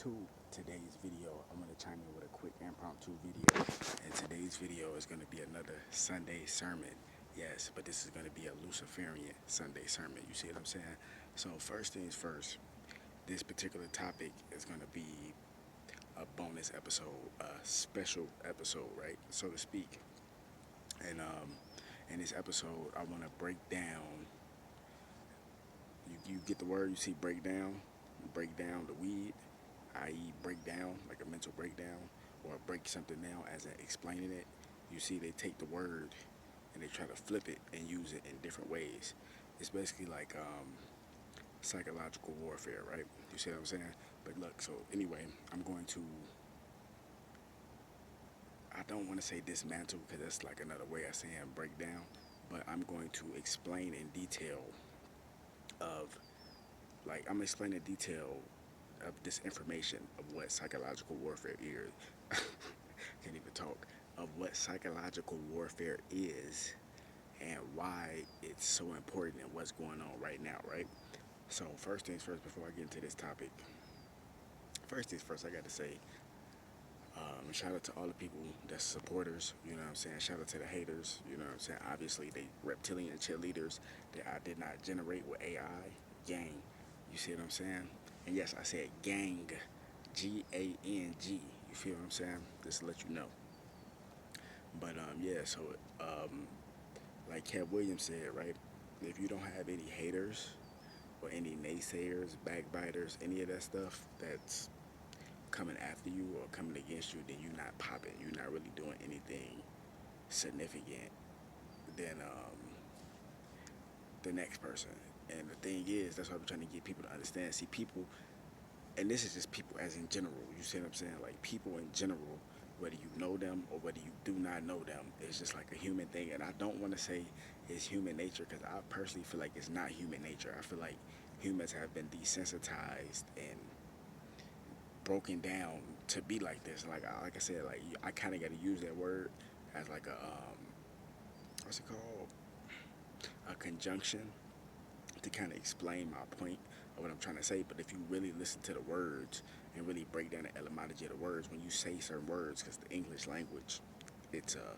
to today's video. I'm going to chime in with a quick impromptu video. And today's video is going to be another Sunday sermon. Yes, but this is going to be a Luciferian Sunday sermon. You see what I'm saying? So first things first, this particular topic is going to be a bonus episode, a special episode, right, so to speak. And in this episode, I want to break down. You get the word. You see break down the weed, i.e., break down like a mental breakdown, or break something down as in explaining it. You see, they take the word and they try to flip it and use it in different ways. It's basically like psychological warfare, right? You see what I'm saying? But look, so anyway, I'm going to. I don't want to say dismantle because that's like another way of saying break down, but I'm going to explain in detail of I'm gonna explain the detail of this information of what psychological warfare is. Can't even talk. Of what psychological warfare is and why it's so important and what's going on right now, right? So first things first, before I get into this topic, first things first, I got to say, shout out to all the people that's supporters, you know what I'm saying? Shout out to the haters, you know what I'm saying? Obviously, they reptilian cheerleaders that I did not generate with AI, gang. You see what I'm saying? And yes, I said gang, Gang. You feel what I'm saying? Just to let you know. But yeah, so like Cat Williams said, right? If you don't have any haters or any naysayers, backbiters, any of that stuff that's coming after you or coming against you, then you're not popping. You're not really doing anything significant than the next person. And the thing is, that's what I'm trying to get people to understand. See, people, and this is just people as in general. You see what I'm saying? Like people in general, whether you know them or whether you do not know them, it's just like a human thing. And I don't want to say it's human nature because I personally feel like it's not human nature. I feel like humans have been desensitized and broken down to be like this. Like I said, like I kind of got to use that word as like a what's it called? A conjunction to kind of explain my point of what I'm trying to say. But if you really listen to the words and really break down the etymology of the words, when you say certain words, because the English language, it's a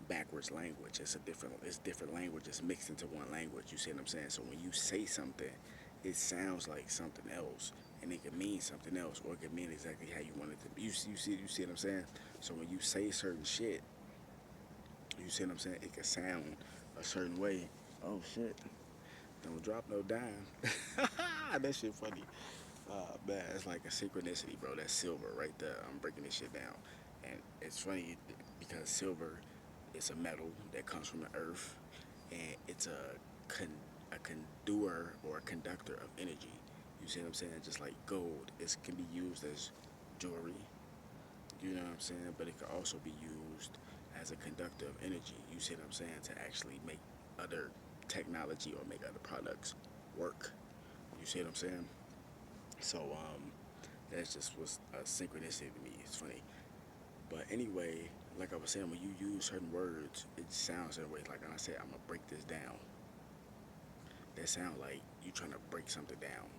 backwards language. It's different languages mixed into one language. You see what I'm saying? So when you say something, it sounds like something else, and it can mean something else, or it can mean exactly how you want it to be. You see what I'm saying? So when you say certain shit, you see what I'm saying? It can sound a certain way. Oh shit. Don't drop no dime. That shit funny. Man, it's like a synchronicity, bro. That's silver right there. I'm breaking this shit down. And it's funny because silver is a metal that comes from the earth, and it's a conductor or a conductor of energy. You see what I'm saying? Just like gold, it can be used as jewelry. You know what I'm saying? But it can also be used as a conductor of energy. You see what I'm saying? To actually make other technology or make other products work. You see what I'm saying? So that's just was a synchronicity to me. It's funny. But anyway, like I was saying, when you use certain words, it sounds certain ways. Like when I said, I'm gonna break this down. That sound like you trying to break something down.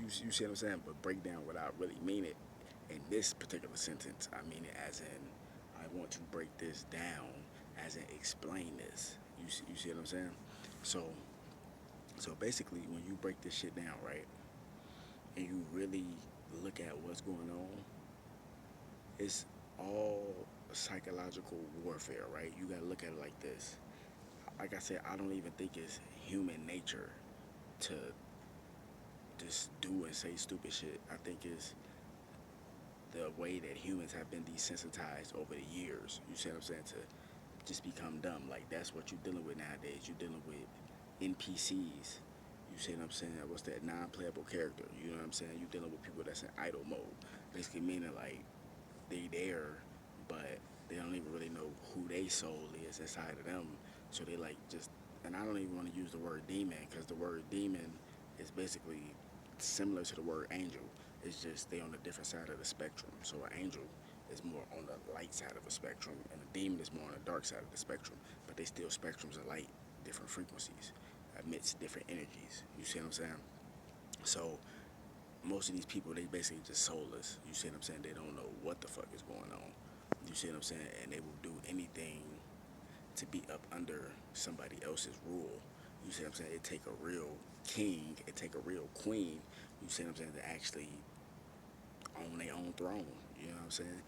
You see what I'm saying? But break down without really mean it. In this particular sentence, I mean it as in I want to break this down, as in explain this. You see what I'm saying? So basically, when you break this shit down, right, and you really look at what's going on, it's all psychological warfare, right? You gotta look at it like this. Like I said, I don't even think it's human nature to just do and say stupid shit. I think it's the way that humans have been desensitized over the years. You see what I'm saying? To just become dumb. Like that's what you're dealing with nowadays. You're dealing with NPCs. You see what I'm saying? What's that non-playable character? You know what I'm saying? You're dealing with people that's in idle mode. Basically meaning like they there, but they don't even really know who they soul is inside of them. So they like just, and I don't even want to use the word demon because the word demon is basically similar to the word angel. It's just they on a different side of the spectrum. So an angel is more on the light side of the spectrum, and a demon is more on the dark side of the spectrum. But they still spectrums of light, different frequencies, amidst different energies. You see what I'm saying? So most of these people, they basically just soulless. You see what I'm saying? They don't know what the fuck is going on. You see what I'm saying? And they will do anything to be up under somebody else's rule. You see what I'm saying? It take a real king, it take a real queen, you see what I'm saying, to actually own their own throne. You know what I'm saying?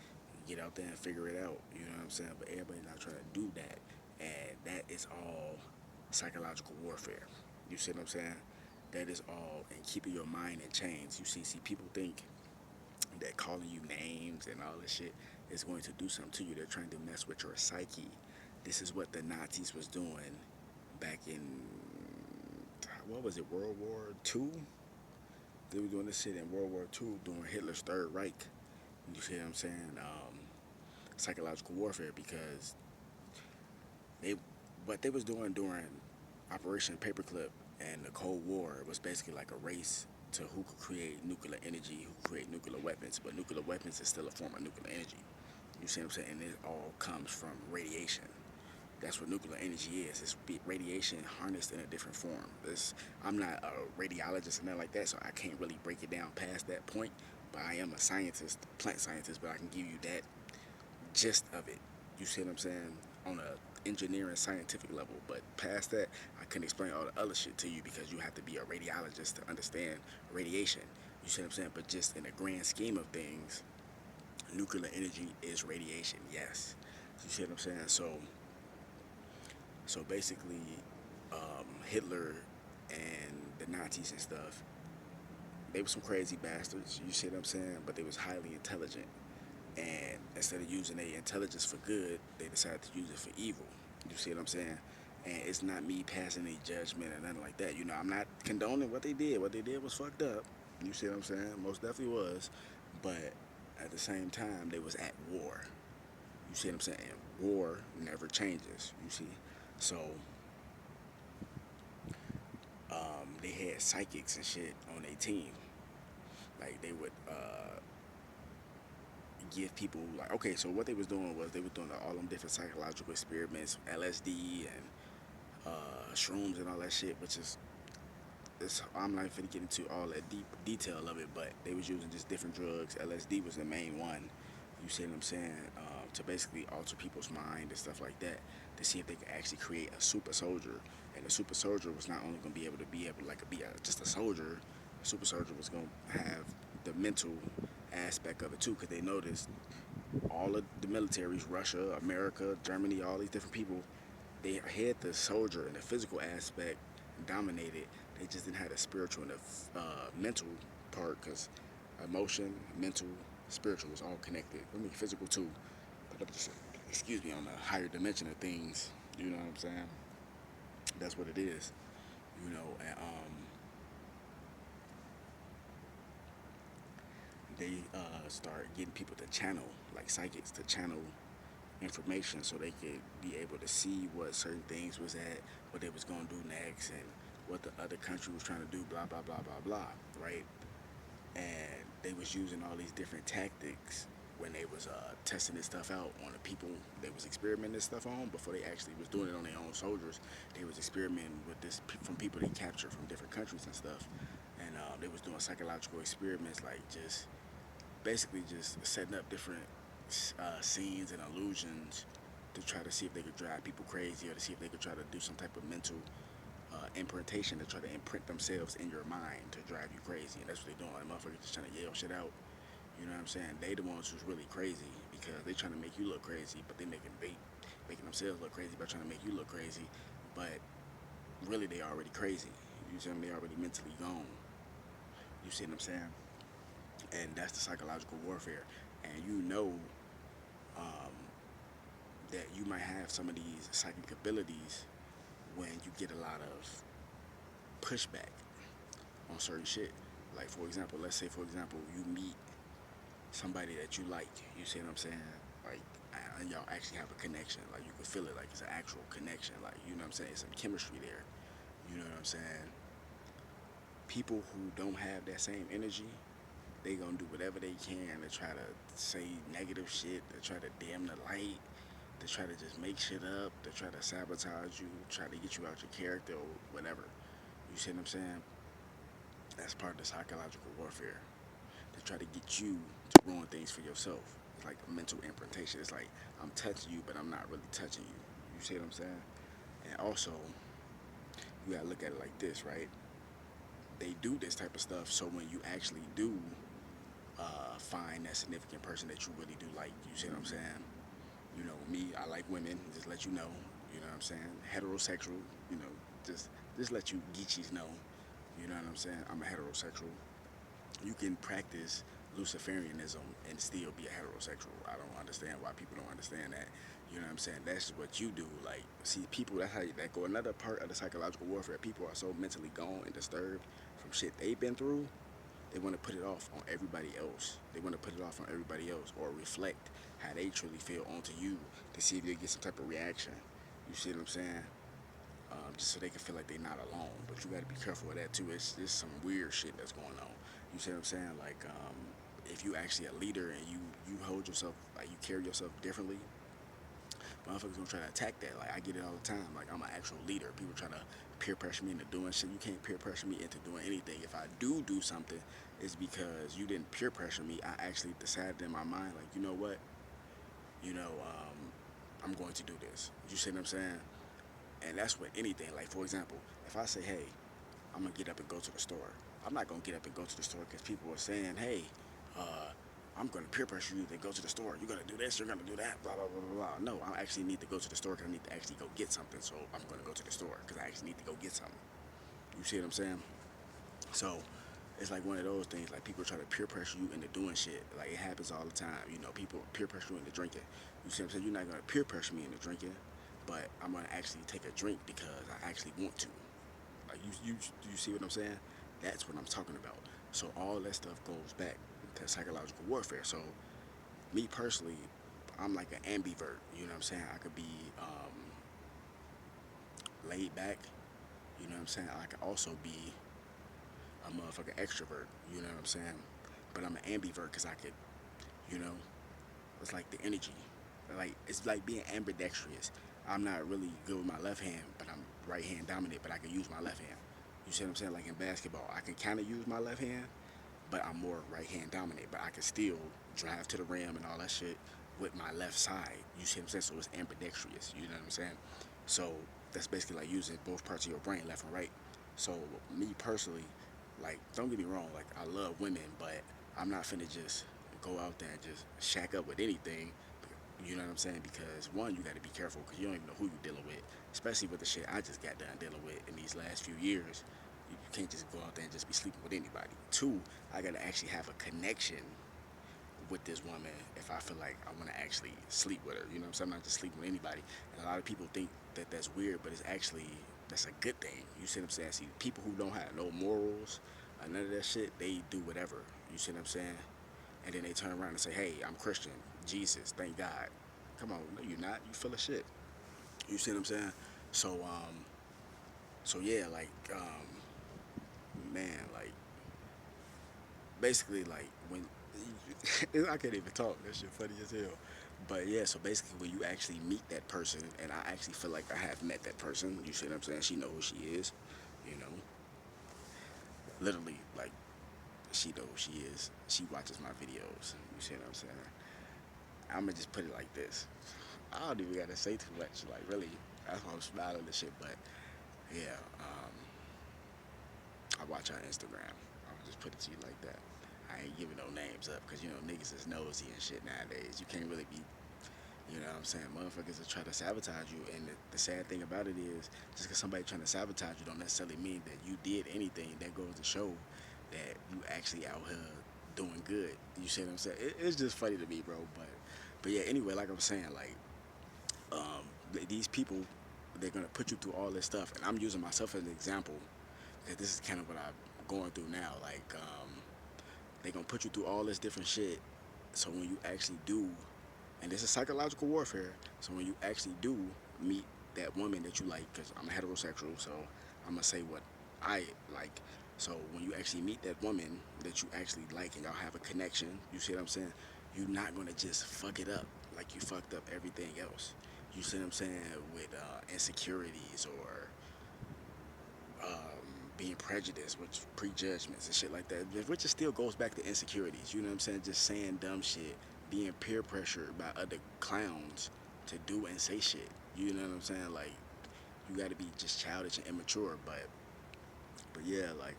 Get out there and figure it out. You know what I'm saying? But everybody's not trying to do that. And that is all psychological warfare. You see what I'm saying? That is all in keeping your mind in chains. See, people think that calling you names and all this shit is going to do something to you. They're trying to mess with your psyche. This is what the Nazis was doing back in, what was it, World War II? They were doing this shit in World War II during Hitler's Third Reich. You see what I'm saying? Psychological warfare, because they what they was doing during Operation Paperclip and the Cold War was basically like a race to who could create nuclear energy, who could create nuclear weapons. But nuclear weapons is still a form of nuclear energy. You see what I'm saying? And it all comes from radiation. That's what nuclear energy is. It's radiation harnessed in a different form. I'm not a radiologist and nothing like that, so I can't really break it down past that point. But I am a scientist, plant scientist, but I can give you that gist of it. You see what I'm saying? On a engineering scientific level. But past that, I couldn't explain all the other shit to you because you have to be a radiologist to understand radiation. You see what I'm saying? But just in the grand scheme of things, nuclear energy is radiation. Yes. You see what I'm saying? So basically, Hitler and the Nazis and stuff, they were some crazy bastards. You see what I'm saying? But they was highly intelligent. And instead of using their intelligence for good, they decided to use it for evil. You see what I'm saying? And it's not me passing any judgment or nothing like that. You know, I'm not condoning what they did. What they did was fucked up. You see what I'm saying? Most definitely was. But at the same time, they was at war. You see what I'm saying? War never changes. You see? So they had psychics and shit on their team. Like they would give people, like, okay, so what they was doing was they were doing all them different psychological experiments, LSD and shrooms and all that shit, which is I'm not going to get into all that deep detail of it, but they was using just different drugs. LSD was the main one. You see what I'm saying? To basically alter people's mind and stuff like that, to see if they could actually create a super soldier. And the super soldier was not only going to be able to like be just a soldier. The super soldier was going to have the mental aspect of it too, because they noticed all of the militaries, Russia, America, Germany, all these different people, they had the soldier and the physical aspect dominated. They just didn't have the spiritual and the mental part, because emotion, mental, spiritual was all connected. I mean, physical too, but just, excuse me, on a higher dimension of things. You know what I'm saying? That's what it is. You know, and they start getting people to channel, like psychics, to channel information so they could be able to see what certain things was at, what they was gonna do next, and what the other country was trying to do, blah blah blah blah blah, right? And they was using all these different tactics when they was testing this stuff out on the people they was experimenting this stuff on before they actually was doing it on their own soldiers. They was experimenting with this from people they captured from different countries and stuff, and they was doing psychological experiments, like just basically just setting up different scenes and illusions to try to see if they could drive people crazy, or to see if they could try to do some type of mental imprintation to try to imprint themselves in your mind to drive you crazy. And that's what they're doing. Like, motherfuckers just trying to yell shit out. You know what I'm saying? They the ones who's really crazy because they trying to make you look crazy, but they making themselves look crazy by trying to make you look crazy. But really, they already crazy. You see them? They already mentally gone. You see what I'm saying? And that's the psychological warfare. And you know um, that you might have some of these psychic abilities when you get a lot of pushback on certain shit. Like, for example, let's say, for example, you meet somebody that you like. You see what I'm saying? Like, and y'all actually have a connection. Like, you can feel it. Like, it's an actual connection. Like, you know what I'm saying? It's some chemistry there. You know what I'm saying? People who don't have that same energy, they gonna do whatever they can to try to say negative shit, to try to dim the light, to try to just make shit up, to try to sabotage you, try to get you out your character or whatever. You see what I'm saying? That's part of the psychological warfare. They try to get you to ruin things for yourself. It's like a mental imprintation. It's like I'm touching you, but I'm not really touching you. You see what I'm saying? And also, you gotta look at it like this, right? They do this type of stuff so when you actually do find that significant person that you really do like, you see what I'm saying? You know, me, I like women. Just let you know. You know what I'm saying? Heterosexual. You know, just let you geechies know. You know what I'm saying? I'm a heterosexual. You can practice Luciferianism and still be a heterosexual. I don't understand why people don't understand that. You know what I'm saying? That's what you do. Like, see, people, that's how that go. Another part of the psychological warfare, people are so mentally gone and disturbed from shit they've been through, they want to put it off on everybody else. They want to put it off on everybody else or reflect how they truly feel onto you to see if they get some type of reaction. You see what I'm saying? Just so they can feel like they're not alone. But you got to be careful with that too. It's just some weird shit that's going on. You see what I'm saying? Like, if you actually a leader and you hold yourself like you carry yourself differently, motherfuckers gonna try to attack that. Like I get it all the time. Like I'm an actual leader. People try to peer pressure me into doing shit. You can't peer pressure me into doing anything. If I do something, it's because you didn't peer pressure me. I actually decided in my mind, like you know what, you know, I'm going to do this. You see what I'm saying? And that's with anything. Like for example, if I say, hey, I'm gonna get up and go to the store. I'm not gonna get up and go to the store because people are saying, hey, uh, I'm gonna peer pressure you to go to the store. You're gonna do this. You're gonna do that. Blah blah blah blah blah. No, I actually need to go to the store because I need to actually go get something. So I'm gonna go to the store because I actually need to go get something. You see what I'm saying? So it's like one of those things. Like people try to peer pressure you into doing shit. Like it happens all the time. You know, people peer pressure you into drinking. You see what I'm saying? You're not gonna peer pressure me into drinking, but I'm gonna actually take a drink because I actually want to. Like you see what I'm saying? That's what I'm talking about. So all that stuff goes back to psychological warfare. So me personally, I'm like an ambivert. You know what I'm saying? I could be laid back. You know what I'm saying? I could also be a motherfucking extrovert. You know what I'm saying? But I'm an ambivert because I could, you know, it's like the energy. Like it's like being ambidextrous. I'm not really good with my left hand, but I'm right hand dominant. But I can use my left hand. You see what I'm saying? Like in basketball, I can kind of use my left hand, but I'm more right hand dominant. But I can still drive to the rim and all that shit with my left side. You see what I'm saying? So it's ambidextrous. You know what I'm saying? So that's basically like using both parts of your brain, left and right. So me personally, like don't get me wrong, like I love women, but I'm not finna just go out there and just shack up with anything. You know what I'm saying? Because one, you got to be careful because you don't even know who you're dealing with, especially with the shit I just got done dealing with in these last few years. You can't just go out there and just be sleeping with anybody. Two, I got to actually have a connection with this woman if I feel like I want to actually sleep with her. You know what I'm saying? I'm not just sleeping with anybody. And a lot of people think that that's weird, but it's actually that's a good thing. You see what I'm saying? See, people who don't have no morals, none of that shit, they do whatever. You see what I'm saying? And then they turn around and say, "Hey, I'm Christian, Jesus, thank God." Come on, no, you're not. You full of shit. You see what I'm saying? So, so yeah, like, man, like, basically, like, when I can't even talk, that shit funny as hell. But yeah, so basically, when you actually meet that person, and I actually feel like I have met that person. You see what I'm saying? She knows who she is. You know, literally, like, she knows who she is. She watches my videos. You see what I'm saying? I'm gonna just put it like this. I don't even gotta say too much. Like really, that's why I'm smiling and shit. But yeah, I watch her Instagram. I'll just put it to you like that. I ain't giving no names up because you know niggas is nosy and shit nowadays. You can't really be, you know what I'm saying? Motherfuckers will try to sabotage you. And the sad thing about it is, just because somebody trying to sabotage you don't necessarily mean that you did anything. That goes to show that you actually out here doing good. You see what I'm saying? It's just funny to me, bro. But yeah. Anyway, like I'm saying, like um, these people, they're gonna put you through all this stuff, and I'm using myself as an example because this is kind of what I'm going through now. Like, they're gonna put you through all this different shit, so when you actually do, and this is psychological warfare, so when you actually do meet that woman that you like, because I'm heterosexual, so I'm gonna say what I like. So when you actually meet that woman that you actually like and y'all have a connection, you see what I'm saying? You're not gonna just fuck it up like you fucked up everything else. You see what I'm saying? With insecurities or being prejudice, which prejudgments and shit like that, which still goes back to insecurities. You know what I'm saying? Just saying dumb shit, being peer pressured by other clowns to do and say shit. You know what I'm saying? Like you got to be just childish and immature, but yeah, like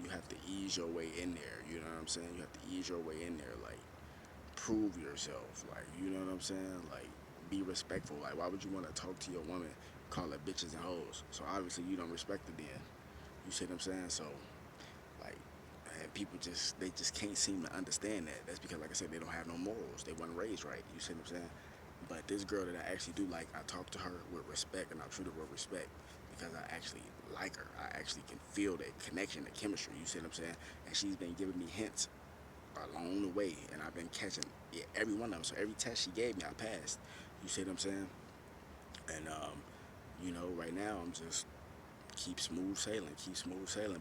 you have to ease your way in there. You know what I'm saying? You have to ease your way in there, like prove yourself. Like you know what I'm saying? Like be respectful. Like why would you want to talk to your woman, call her bitches and hoes? So obviously you don't respect her then. You see what I'm saying? So like, and people they just can't seem to understand that. That's because, like I said, they don't have no morals. They weren't raised right. You see what I'm saying? But this girl that I actually do like, I talk to her with respect and I treat her with respect because I actually like her. I actually can feel that connection, the chemistry. You see what I'm saying? And she's been giving me hints along the way, and I've been catching, yeah, every one of them. So every test she gave me, I passed. You see what I'm saying? And right now I'm just keep smooth sailing.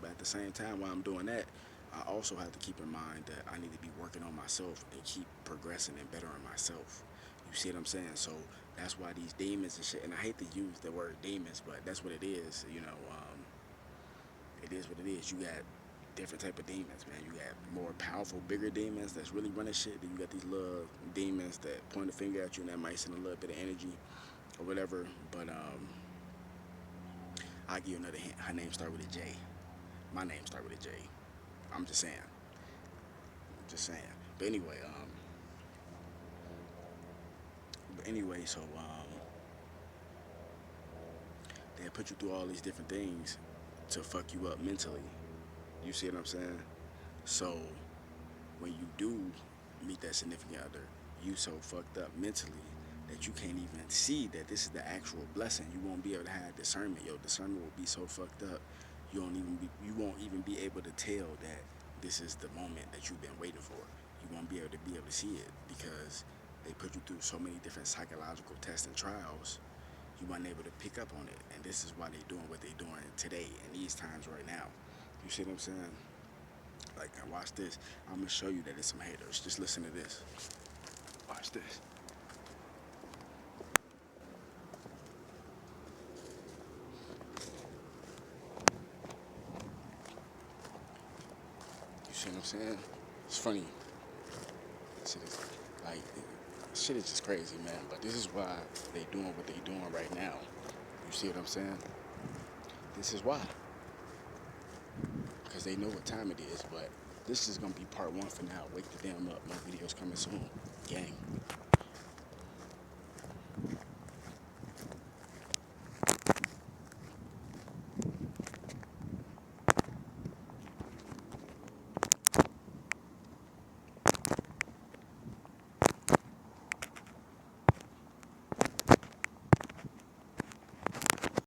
But at the same time, while I'm doing that, I also have to keep in mind that I need to be working on myself and keep progressing and bettering myself. You see what I'm saying? So that's why these demons and shit. And I hate to use the word demons, but that's what it is. It is what it is. You got different type of demons, man. You got more powerful, bigger demons that's really running shit. Then you got these little demons that point a finger at you and that might send a little bit of energy or whatever. But I'll give you another hint. Her name start with a J. My name start with a J. I'm just saying. Just saying. But anyway, so they put you through all these different things to fuck you up mentally. You see what I'm saying? So when you do meet that significant other, you so fucked up mentally that you can't even see that this is the actual blessing. You won't be able to have discernment. Your discernment will be so fucked up. You won't even be able to tell that this is the moment that you've been waiting for. You won't be able to see it because they put you through so many different psychological tests and trials. You weren't able to pick up on it, and this is why they're doing what they're doing today in these times right now. You see what I'm saying? Like, now watch this. I'm gonna show you that it's some haters. Just listen to this. Watch this. You see what I'm saying? It's funny. Shit is like, shit is just crazy, man. But this is why they doing what they doing right now. You see what I'm saying? This is why. Because they know what time it is. But this is gonna be part one for now. Wake the damn up. My video's coming soon. Gang.